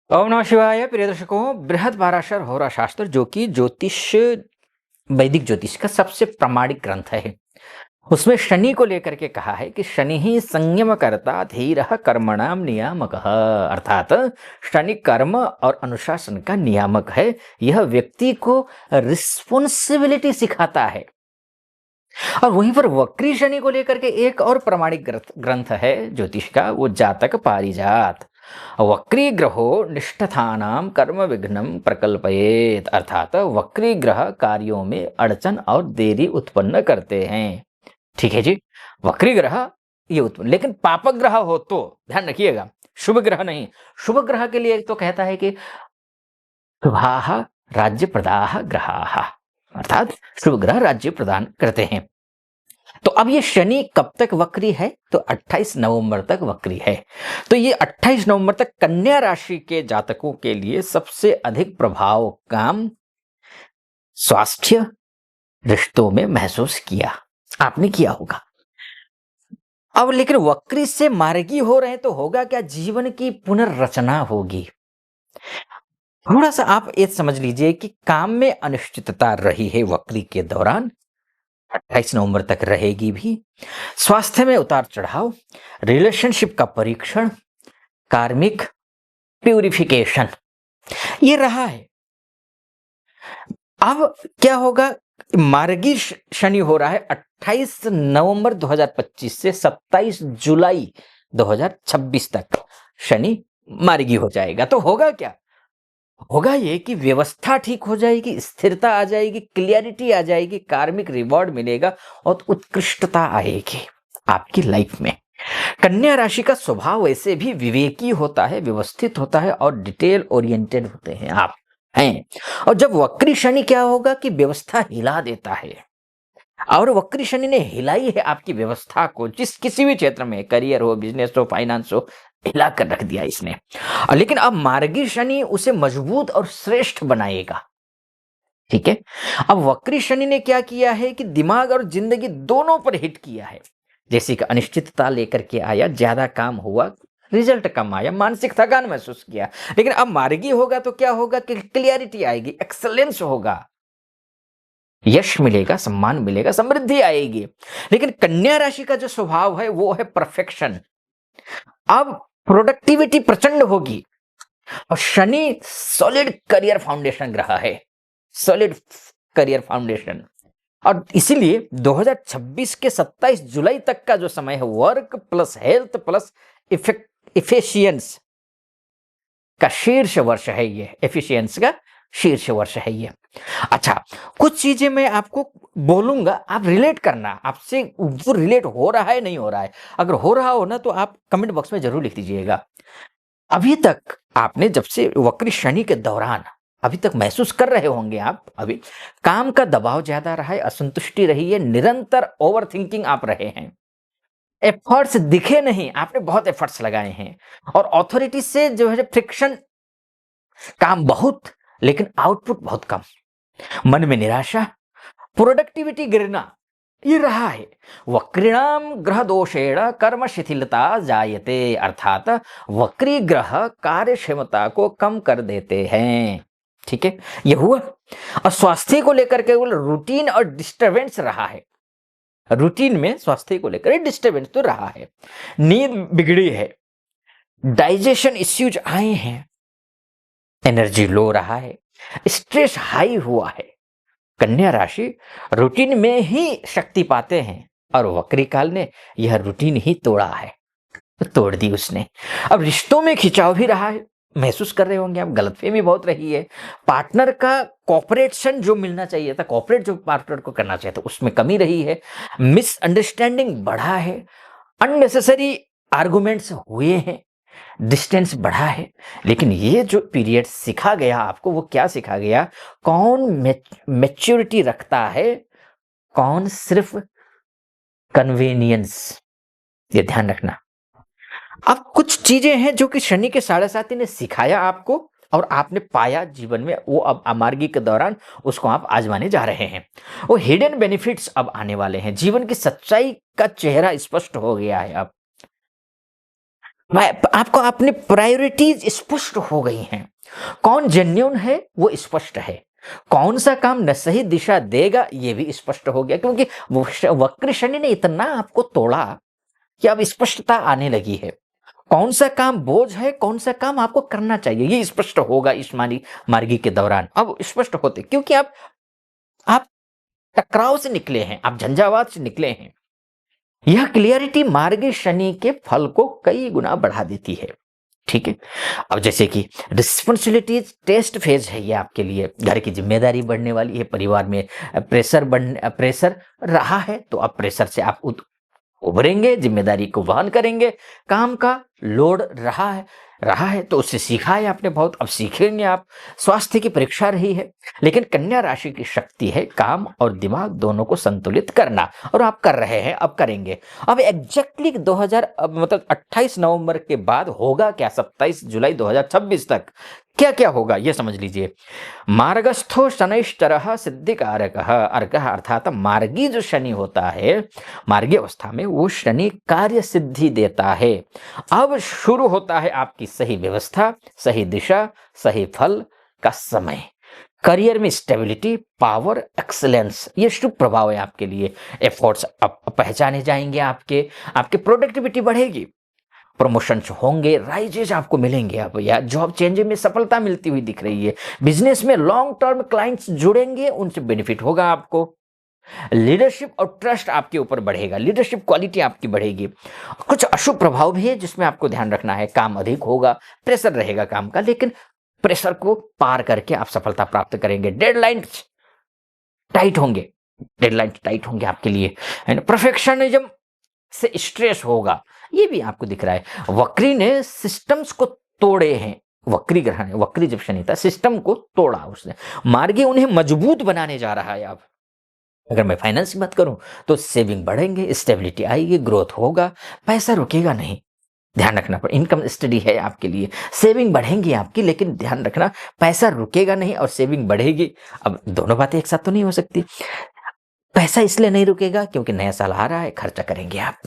ओम नमः शिवाय। प्रिय दर्शकों, बृहद पाराशर होरा शास्त्र जो कि वैदिक ज्योतिष का सबसे प्रामाणिक ग्रंथ है, उसमें शनि को लेकर के कहा है कि शनि ही संयम करता धीरः कर्मणाम नियामकः। अर्थात शनि कर्म और अनुशासन का नियामक है। यह व्यक्ति को रिस्पॉन्सिबिलिटी सिखाता है। और वहीं पर वक्री शनि को लेकर के एक और प्रामाणिक ग्रंथ ग्रंथ है ज्योतिष का, वो जातक पारिजात। वक्री ग्रहो निष्ठथानाम कर्म विघ्नम प्रकल्पयेत। अर्थात वक्री ग्रह कार्यों में अड़चन और देरी उत्पन्न करते हैं। ठीक है जी, वक्री ग्रह ये उत्पन्न, लेकिन पाप ग्रह हो तो ध्यान रखिएगा, शुभ ग्रह नहीं। शुभ ग्रह के लिए तो कहता है कि शुभाः राज्य प्रदाः ग्रहाः, अर्थात शुभ ग्रह राज्य प्रदान करते हैं। तो अब ये शनि कब तक वक्री है? तो 28 नवंबर तक वक्री है। तो ये 28 नवंबर तक कन्या राशि के जातकों के लिए सबसे अधिक प्रभाव काम, स्वास्थ्य, रिश्तों में महसूस किया आपने, किया होगा। अब लेकिन वक्री से मार्गी हो रहे तो होगा क्या? जीवन की पुनर्रचना होगी। थोड़ा सा आप ये समझ लीजिए कि काम में अनिश्चितता रही है वक्री के दौरान, 28 नवंबर तक रहेगी भी। स्वास्थ्य में उतार चढ़ाव, रिलेशनशिप का परीक्षण, कार्मिक प्यूरिफिकेशन, ये रहा है। अब क्या होगा? मार्गी शनि हो रहा है 28 नवंबर 2025 से 27 जुलाई 2026 तक शनि मार्गी हो जाएगा। तो होगा क्या? होगा ये कि व्यवस्था ठीक हो जाएगी, स्थिरता आ जाएगी, क्लियरिटी आ जाएगी, कार्मिक रिवॉर्ड मिलेगा और उत्कृष्टता आएगी आपकी लाइफ में। कन्या राशि का स्वभाव वैसे भी विवेकी होता है, व्यवस्थित होता है और डिटेल ओरिएंटेड होते हैं आप हैं। और जब वक्री शनि क्या होगा कि व्यवस्था हिला देता है, और वक्री शनि ने हिलाई है आपकी व्यवस्था को, जिस किसी भी क्षेत्र में, करियर हो, बिजनेस हो, फाइनेंस हो, हिला कर रख दिया इसने। लेकिन अब मार्गी शनि उसे मजबूत और श्रेष्ठ बनाएगा। ठीक है, अब वक्री शनि ने क्या किया है कि दिमाग और जिंदगी दोनों पर हिट किया है। जैसे कि अनिश्चितता लेकर के आया, ज्यादा काम हुआ, रिजल्ट कम आया, मानसिक थकान महसूस किया। लेकिन अब मार्गी होगा तो क्या होगा कि क्लियरिटी आएगी, एक्सलेंस होगा, यश मिलेगा, सम्मान मिलेगा, समृद्धि आएगी। लेकिन कन्या राशि का जो स्वभाव है वो है परफेक्शन। अब प्रोडक्टिविटी प्रचंड होगी। और शनि सॉलिड करियर फाउंडेशन ग्रह है, सॉलिड करियर फाउंडेशन। और इसीलिए 2026 के 27 जुलाई तक का जो समय है, work plus health plus efficiency का शीर्ष वर्ष है ये, एफिशिएंस का शीर्ष वर्ष है ये। अच्छा, कुछ चीजें मैं आपको बोलूंगा, आप रिलेट करना, आपसे वो रिलेट हो रहा है नहीं हो रहा है। अगर हो रहा हो ना तो आप कमेंट बॉक्स में जरूर लिख दीजिएगा। अभी तक आपने जब से वक्री शनि के दौरान अभी तक महसूस कर रहे होंगे आप, अभी काम का दबाव ज्यादा रहा है, असंतुष्टि रही है, निरंतर ओवर थिंकिंग आप रहे हैं, एफर्ट्स दिखे नहीं, आपने बहुत एफर्ट्स लगाए हैं, और अथॉरिटी से जो है फ्रिक्शन, काम बहुत लेकिन आउटपुट बहुत कम, मन में निराशा, प्रोडक्टिविटी गिरना, ये रहा है। वक्रिणाम ग्रह दोषेण कर्म शिथिलता जायते। अर्थात वक्री ग्रह कार्य क्षमता को कम कर देते हैं। ठीक है, ये हुआ। और स्वास्थ्य को लेकर केवल रूटीन और डिस्टरबेंस रहा है। रूटीन में स्वास्थ्य को लेकर डिस्टरबेंस तो रहा है, नींद बिगड़ी है, डाइजेशन इश्यूज आए हैं, एनर्जी लो रहा है, स्ट्रेस हाई हुआ है। कन्या राशि रूटीन में ही शक्ति पाते हैं, और वक्री काल ने यह रूटीन ही तोड़ा है, तोड़ दी उसने। अब रिश्तों में खिंचाव भी रहा है, महसूस कर रहे होंगे आप, गलतफहमी बहुत रही है। पार्टनर का कॉपरेशन जो मिलना चाहिए था, कॉपरेट जो पार्टनर को करना चाहिए था, उसमें कमी रही है, मिसअंडरस्टैंडिंग बढ़ा है, अननेसेसरी आर्गुमेंट्स हुए हैं, डिस्टेंस बढ़ा है। लेकिन ये जो पीरियड सिखा गया आपको, वो क्या सिखा गया? कौन मैच्योरिटी रखता है, कौन सिर्फ कन्वीनियंस, ये ध्यान रखना। अब कुछ चीजें हैं जो कि शनि के 7.5 ने सिखाया आपको, और आपने पाया जीवन में, वो अब अमार्गी के दौरान उसको आप आजमाने जा रहे हैं। वो हिडन बेनिफिट्स अब आने वाले हैं, जीवन की सच्चाई का चेहरा स्पष्ट हो गया है अब। आपको अपनी प्रायोरिटीज स्पष्ट हो गई हैं। कौन जेन्युइन है वो स्पष्ट है, कौन सा काम न सही दिशा देगा ये भी स्पष्ट हो गया, क्योंकि वक्र शनि ने इतना आपको तोड़ा कि अब स्पष्टता आने लगी है। कौन सा काम बोझ है, कौन सा काम आपको करना चाहिए, ये स्पष्ट होगा इस मार्गी के दौरान। अब स्पष्ट होते क्योंकि आप टकराव से निकले हैं, आप झंझावात से निकले हैं। यह क्लियरिटी मार्गी शनि के फल को कई गुना बढ़ा देती है। ठीक है, अब जैसे कि रिस्पॉन्सिबिलिटीज टेस्ट फेज है ये आपके लिए, घर की जिम्मेदारी बढ़ने वाली है, परिवार में प्रेशर रहा है, तो अब प्रेशर से आप उभरेंगे, जिम्मेदारी को वहन करेंगे। काम का लोड रहा है तो उससे सीखा है आपने बहुत, अब सीखेंगे आप। स्वास्थ्य की परीक्षा रही है, लेकिन कन्या राशि की शक्ति है काम और दिमाग दोनों को संतुलित करना, और आप कर रहे हैं, अब करेंगे। अब एग्जैक्टली 28 नवंबर के बाद होगा क्या, 27 जुलाई 2026 तक क्या क्या होगा ये समझ लीजिए। मार्गस्थो शनैश्चरः सिद्धिकारकः अर्कः, अर्थात मार्गी जो शनि होता है, मार्गी अवस्था में वो शनि कार्य सिद्धि देता है। अब शुरू होता है आपकी सही व्यवस्था, सही दिशा, सही फल का समय। करियर में स्टेबिलिटी, पावर, एक्सीलेंस, ये शुभ प्रभाव है आपके लिए। एफर्ट्स अब पहचाने जाएंगे, आपके प्रोडक्टिविटी बढ़ेगी, प्रमोशंस होंगे, राइजेज आपको मिलेंगे, अब या जॉब चेंज में सफलता मिलती हुई दिख रही है। बिजनेस में लॉन्ग टर्म क्लाइंट्स जुड़ेंगे, उनसे बेनिफिट होगा आपको। लीडरशिप और ट्रस्ट आपके ऊपर बढ़ेगा, लीडरशिप क्वालिटी आपकी बढ़ेगी। कुछ अशुभ प्रभाव भी है जिसमें आपको ध्यान रखना है, काम अधिक होगा, प्रेशर रहेगा काम का, लेकिन प्रेशर को पार करके आप सफलता प्राप्त करेंगे। डेडलाइंस टाइट होंगे आपके लिए, परफेक्शनिज्म से स्ट्रेस होगा, ये भी आपको दिख रहा है। वक्री ने सिस्टम्स को तोड़े हैं, वक्री ग्रह ने, वक्री जब शनि था सिस्टम को तोड़ा उसने, मार्गी उन्हें मजबूत बनाने जा रहा है। अब अगर मैं फाइनेंस की बात करूं तो सेविंग बढ़ेंगे, स्टेबिलिटी आएगी, ग्रोथ होगा, पैसा रुकेगा नहीं, ध्यान रखना पर इनकम स्टडी है आपके लिए। सेविंग बढ़ेंगी आपकी, लेकिन ध्यान रखना पैसा रुकेगा नहीं और सेविंग बढ़ेगी। अब दोनों बातें एक साथ तो नहीं हो सकती। पैसा इसलिए नहीं रुकेगा क्योंकि नया साल आ रहा है, खर्चा करेंगे आप,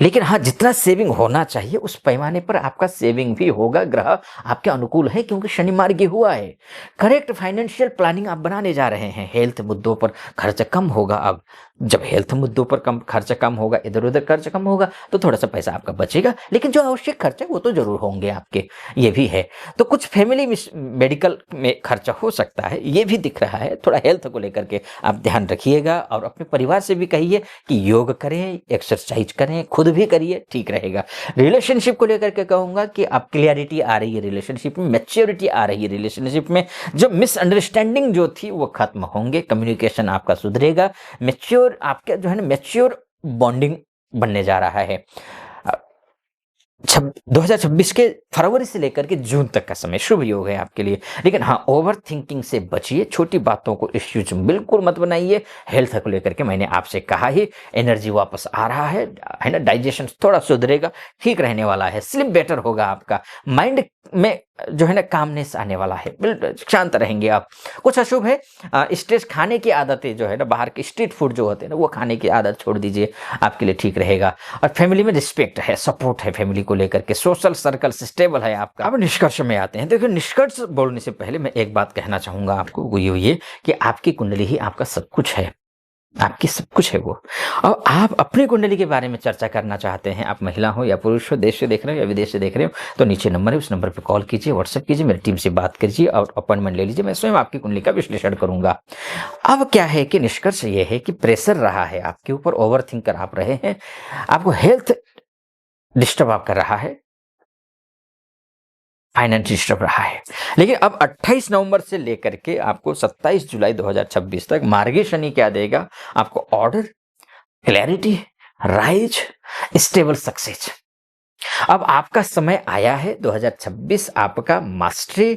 लेकिन हाँ जितना सेविंग होना चाहिए उस पैमाने पर आपका सेविंग भी होगा। ग्रह आपके अनुकूल है क्योंकि शनि मार्गी हुआ है। करेक्ट फाइनेंशियल प्लानिंग आप बनाने जा रहे हैं। हेल्थ मुद्दों पर खर्च कम होगा। अब जब हेल्थ मुद्दों पर खर्च कम होगा, इधर उधर खर्च कम होगा, तो थोड़ा सा पैसा आपका बचेगा, लेकिन जो आवश्यक खर्च है वो तो जरूर होंगे आपके, ये भी है। तो कुछ फैमिली मेडिकल में खर्चा हो सकता है, ये भी दिख रहा है। थोड़ा हेल्थ को लेकर के आप ध्यान रखिएगा और अपने परिवार से भी कहिए कि योग करें, एक्सरसाइज करें, खुद भी करिए, ठीक रहेगा। रिलेशनशिप को लेकर के कहूंगा कि आप क्लियरिटी आ रही है रिलेशनशिप में, मैच्योरिटी आ रही है रिलेशनशिप में, जो मिसअंडरस्टैंडिंग जो थी वो खत्म होंगे, कम्युनिकेशन आपका सुधरेगा, मैच्योर आपके जो है ना मैच्योर बॉन्डिंग बनने जा रहा है। 2026 के फरवरी से लेकर के जून तक का समय शुभ योग है आपके लिए, लेकिन हाँ ओवर थिंकिंग से बचिए, छोटी बातों को इश्यूज बिल्कुल मत बनाइए। हेल्थ को लेकर के मैंने आपसे कहा ही, एनर्जी वापस आ रहा है ना, डाइजेशन थोड़ा सुधरेगा, ठीक रहने वाला है, स्लिप बेटर होगा आपका, माइंड में जो है ना कामनेस आने वाला है, बिल्कुल शांत रहेंगे आप। कुछ अशुभ है, स्ट्रेस, खाने की आदतें जो है ना, बाहर के स्ट्रीट फूड जो होते हैं ना, वो खाने की आदत छोड़ दीजिए, आपके लिए ठीक रहेगा। और फैमिली में रिस्पेक्ट है, सपोर्ट है फैमिली को लेकर के, सोशल सर्कल स्टेबल है आपका। अब निष्कर्ष में आते हैं। देखिए निष्कर्ष बोलने से पहले मैं एक बात कहना चाहूंगा आपको, वो ये कि आपकी कुंडली ही आपका सब कुछ है, आपकी सब कुछ है वो। और आप अपनी कुंडली के बारे में चर्चा करना चाहते हैं, आप महिला हो या पुरुष हो, देश से देख रहे हो या विदेश से देख रहे हो, तो नीचे नंबर है, उस नंबर पर कॉल कीजिए, व्हाट्सएप कीजिए, मेरी टीम से बात कीजिए और अपॉइंटमेंट ले लीजिए, मैं स्वयं आपकी कुंडली का विश्लेषण करूंगा। अब क्या है कि निष्कर्ष ये है कि प्रेशर रहा है आपके ऊपर, ओवर थिंकर आप रहे हैं, आपको हेल्थ डिस्टर्ब आप कर रहा है, फाइनेंस डिस्टर्ब रहा है, लेकिन अब 28 नवंबर से लेकर के आपको 27 जुलाई 2026 तक मार्गी शनि क्या देगा आपको, order, clarity, rise, stable success. अब आपका समय आया है, 2026 आपका मास्टरी,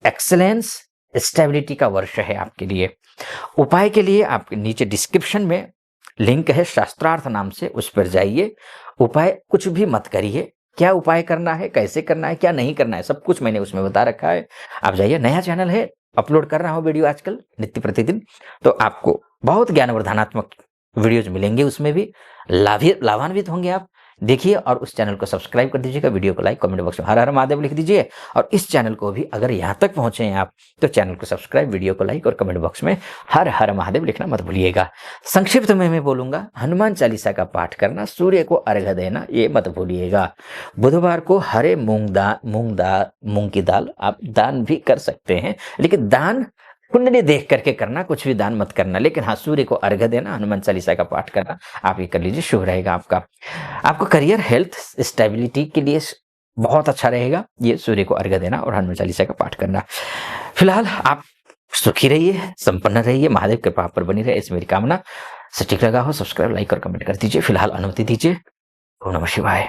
एक्सेलेंस, स्टेबिलिटी का वर्ष है आपके लिए। उपाय के लिए आपके नीचे डिस्क्रिप्शन में लिंक है शास्त्रार्थ नाम से, उस पर जाइए। उपाय कुछ भी मत करिए, क्या उपाय करना है, कैसे करना है, क्या नहीं करना है, सब कुछ मैंने उसमें बता रखा है। आप जाइए, नया चैनल है, अपलोड कर रहा हूँ वीडियो आजकल नित्य प्रतिदिन, तो आपको बहुत ज्ञानवर्धनात्मक वीडियोज मिलेंगे, उसमें भी लाभान्वित होंगे आप। देखिए और उस चैनल को सब्सक्राइब कर दीजिएगा, वीडियो को लाइक, कमेंट बॉक्स में हर हर महादेव लिख दीजिए। और इस चैनल को भी अगर यहाँ तक पहुंचे हैं आप तो चैनल को सब्सक्राइब, वीडियो को लाइक और कमेंट बॉक्स में हर हर महादेव लिखना मत भूलिएगा। संक्षिप्त में मैं बोलूंगा, हनुमान चालीसा का पाठ करना, सूर्य को अर्घ्य देना ये मत भूलिएगा। बुधवार को हरे मूंग की दाल आप दान भी कर सकते हैं, लेकिन दान कुंडली देख करके करना, कुछ भी दान मत करना। लेकिन हाँ, सूर्य को अर्घ्य देना, हनुमान चालीसा का पाठ करना आप ये कर लीजिए, शुभ रहेगा आपका करियर, हेल्थ, स्टेबिलिटी के लिए बहुत अच्छा रहेगा ये सूर्य को अर्घ्य देना और हनुमान चालीसा का पाठ करना। फिलहाल आप सुखी रहिए, संपन्न रहिए, महादेव कृपा पर बनी रहे, इस मेरी कामना। सटीक लगा हो सब्सक्राइब, लाइक और कमेंट कर दीजिए। फिलहाल अनुमति दीजिए। ओम नमः शिवाय।